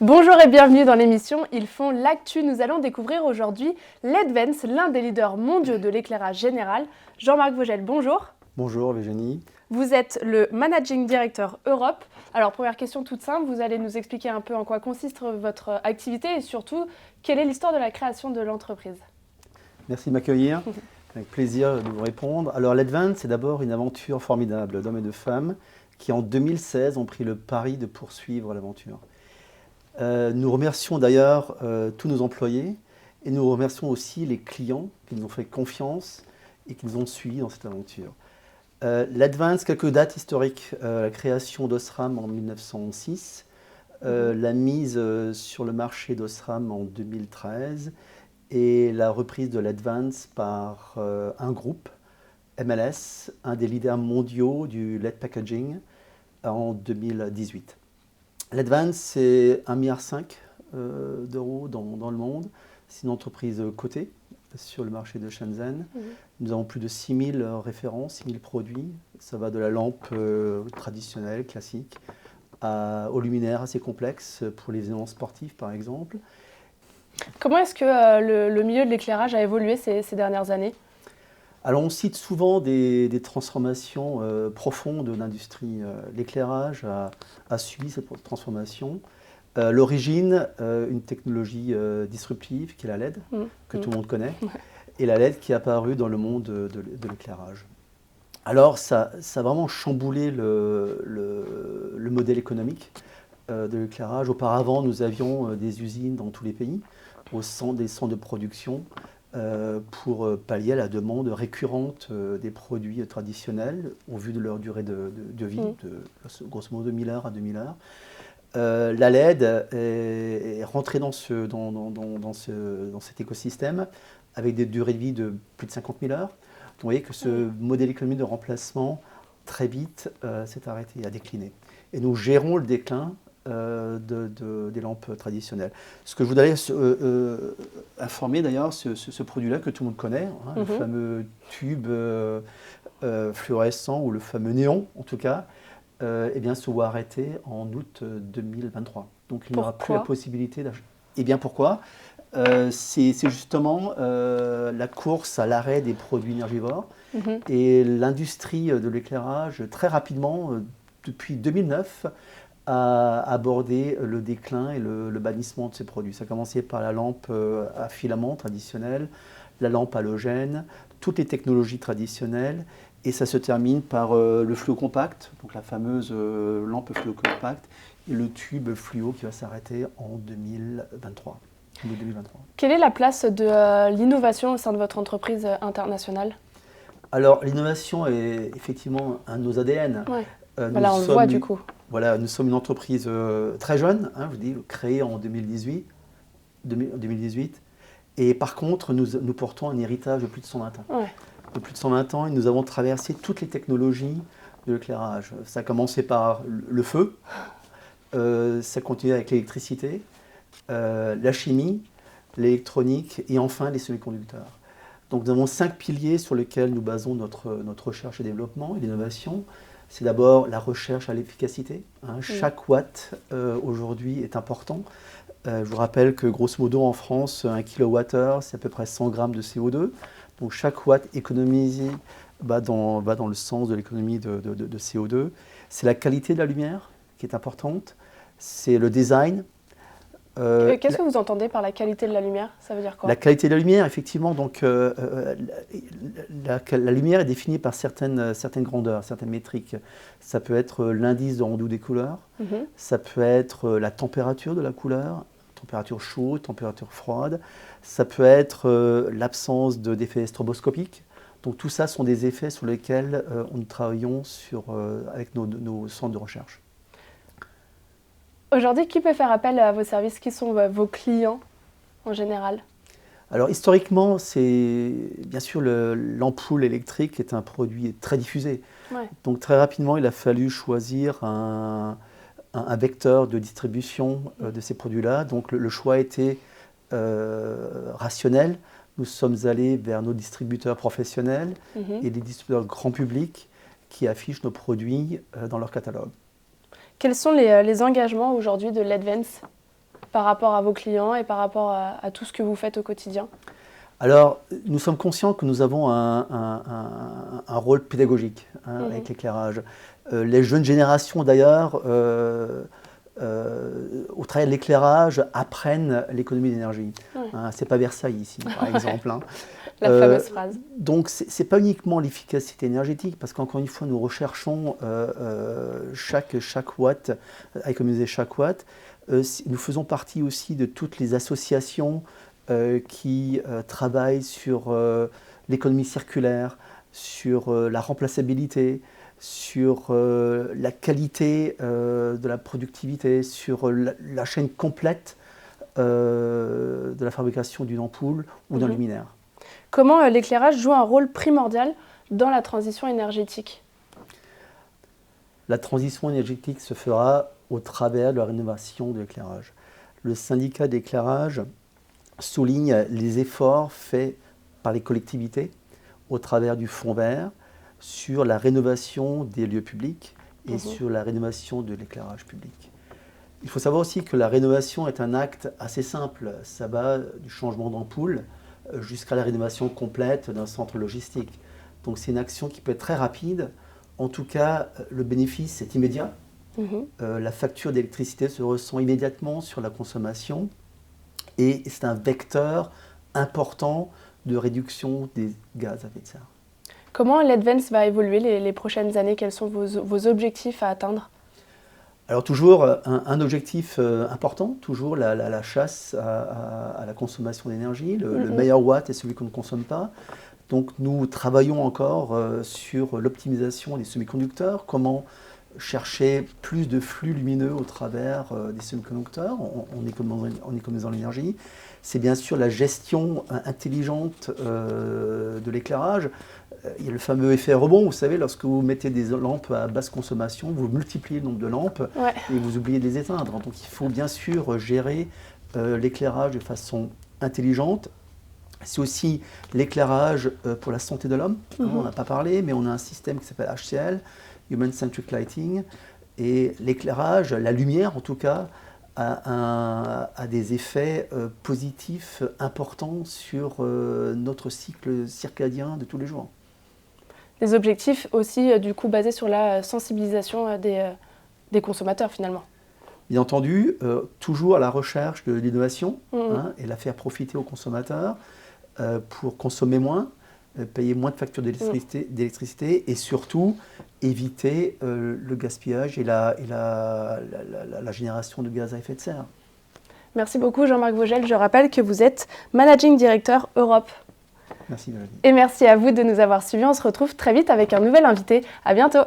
Bonjour et bienvenue dans l'émission Ils font l'actu. Nous allons découvrir aujourd'hui l'Advance, l'un des leaders mondiaux de l'éclairage général. Jean-Marc Vogel, bonjour. Bonjour Virginie. Vous êtes le Managing Director Europe. Alors première question toute simple, vous allez nous expliquer un peu en quoi consiste votre activité et surtout quelle est l'histoire de la création de l'entreprise. Merci de m'accueillir. Avec plaisir de vous répondre. Alors l'Advance, c'est d'abord une aventure formidable d'hommes et de femmes qui en 2016 ont pris le pari de poursuivre l'aventure. Nous remercions d'ailleurs tous nos employés et nous remercions aussi les clients qui nous ont fait confiance et qui nous ont suivis dans cette aventure. L'Advance, quelques dates historiques. La création d'Osram en 1906, la mise sur le marché d'Osram en 2013 et la reprise de l'Advance par un groupe, MLS, un des leaders mondiaux du LED packaging en 2018. L'Advance, c'est 1,5 milliard d'euros dans le monde. C'est une entreprise cotée sur le marché de Shenzhen. Nous avons plus de 6000 références, 6000 produits. Ça va de la lampe traditionnelle, classique, aux luminaires assez complexes pour les événements sportifs, par exemple. Comment est-ce que le milieu de l'éclairage a évolué ces dernières années ? Alors on cite souvent des transformations profondes de l'industrie. L'éclairage a subi cette transformation. L'origine, une technologie disruptive qui est la LED, que tout le monde connaît, et la LED qui est apparue dans le monde de l'éclairage. Alors ça a vraiment chamboulé le modèle économique de l'éclairage. Auparavant, nous avions des usines dans tous les pays, des centres de production, pour pallier à la demande récurrente des produits traditionnels au vu de leur durée de vie, de grosso modo 1000 heures à 2000 heures. La LED est rentrée dans cet écosystème avec des durées de vie de plus de 50 000 heures. Vous voyez que ce modèle économique de remplacement, très vite, s'est arrêté, a décliné. Et nous gérons le déclin des lampes traditionnelles. Ce que je voudrais informer d'ailleurs, ce produit-là que tout le monde connaît, le fameux tube fluorescent ou le fameux néon en tout cas, eh bien, se voit arrêter en août 2023. Donc il n'y aura plus la possibilité d'acheter. Eh bien pourquoi ? C'est justement la course à l'arrêt des produits énergivores et l'industrie de l'éclairage très rapidement, depuis 2009, a abordé le déclin et le bannissement de ces produits. Ça a commencé par la lampe à filament traditionnelle, la lampe halogène, toutes les technologies traditionnelles, et ça se termine par le fluo compact, donc la fameuse lampe fluo compact, et le tube fluo qui va s'arrêter en 2023. Quelle est la place de l'innovation au sein de votre entreprise internationale ? Alors, l'innovation est effectivement un de nos ADN. Ouais. Voilà, on le voit du coup. Voilà, nous sommes une entreprise très jeune, je vous dis, créée en 2018. Et par contre, nous portons un héritage de plus de 120 ans. Ouais. De plus de 120 ans, et nous avons traversé toutes les technologies de l'éclairage. Ça a commencé par le feu, ça continue avec l'électricité, la chimie, l'électronique et enfin les semi-conducteurs. Donc nous avons 5 piliers sur lesquels nous basons notre recherche et développement et l'innovation. C'est d'abord la recherche à l'efficacité. Chaque watt aujourd'hui est important. Je vous rappelle que grosso modo en France, 1 kWh, c'est à peu près 100 grammes de CO2. Donc chaque watt économisé va dans le sens de l'économie de CO2. C'est la qualité de la lumière qui est importante. C'est le design. Qu'est-ce que vous entendez par la qualité de la lumière ? Ça veut dire quoi ? La qualité de la lumière, effectivement, donc, la lumière est définie par certaines grandeurs, certaines métriques. Ça peut être l'indice de rendu des couleurs, ça peut être la température de la couleur, température chaude, température froide, ça peut être l'absence d'effets stroboscopiques. Donc tout ça sont des effets sur lesquels nous travaillons avec nos centres de recherche. Aujourd'hui, qui peut faire appel à vos services ? Qui sont vos clients en général ? Alors historiquement, c'est bien sûr l'ampoule électrique qui est un produit très diffusé. Ouais. Donc très rapidement, il a fallu choisir un vecteur de distribution de ces produits-là. Donc le choix a été rationnel. Nous sommes allés vers nos distributeurs professionnels et des distributeurs grand public qui affichent nos produits dans leur catalogue. Quels sont les engagements aujourd'hui de l'Advance ? par rapport à vos clients et par rapport à tout ce que vous faites au quotidien? Alors, nous sommes conscients que nous avons un rôle pédagogique avec l'éclairage. Les jeunes générations, d'ailleurs, au travers de l'éclairage, apprennent l'économie d'énergie. C'est pas Versailles ici, par exemple. La fameuse phrase. Donc, ce n'est pas uniquement l'efficacité énergétique, parce qu'encore une fois, nous recherchons chaque watt, à économiser chaque watt. Nous faisons partie aussi de toutes les associations qui travaillent sur l'économie circulaire, sur la remplaçabilité, sur la qualité de la productivité, sur la chaîne complète de la fabrication d'une ampoule ou d'un luminaire. Comment l'éclairage joue un rôle primordial dans la transition énergétique? La transition énergétique se fera au travers de la rénovation de l'éclairage. Le syndicat d'éclairage souligne les efforts faits par les collectivités au travers du Fonds vert sur la rénovation des lieux publics et sur la rénovation de l'éclairage public. Il faut savoir aussi que la rénovation est un acte assez simple. Ça va du changement d'ampoule jusqu'à la rénovation complète d'un centre logistique. Donc c'est une action qui peut être très rapide. En tout cas, le bénéfice est immédiat. La facture d'électricité se ressent immédiatement sur la consommation et c'est un vecteur important de réduction des gaz à effet de serre. Comment l'Advance va évoluer les prochaines années? Quels sont vos objectifs à atteindre? Alors toujours un objectif important, toujours la chasse à la consommation d'énergie. Le meilleur watt est celui qu'on ne consomme pas. Donc nous travaillons encore sur l'optimisation des semi-conducteurs, comment chercher plus de flux lumineux au travers des semi-conducteurs en économisant l'énergie. C'est bien sûr la gestion intelligente de l'éclairage. Il y a le fameux effet rebond, vous savez, lorsque vous mettez des lampes à basse consommation, vous multipliez le nombre de lampes et vous oubliez de les éteindre. Donc il faut bien sûr gérer l'éclairage de façon intelligente. C'est aussi l'éclairage pour la santé de l'homme. On n'en a pas parlé, mais on a un système qui s'appelle HCL, Human Centric Lighting. Et l'éclairage, la lumière en tout cas, a des effets positifs importants sur notre cycle circadien de tous les jours. Des objectifs aussi du coup basés sur la sensibilisation des consommateurs finalement. Bien entendu, toujours à la recherche de l'innovation et la faire profiter aux consommateurs pour consommer moins, payer moins de factures d'électricité et surtout éviter le gaspillage et la génération de gaz à effet de serre. Merci beaucoup Jean-Marc Vogel. Je rappelle que vous êtes Managing Director Europe. Merci Valérie. Et merci à vous de nous avoir suivis. On se retrouve très vite avec un nouvel invité. À bientôt.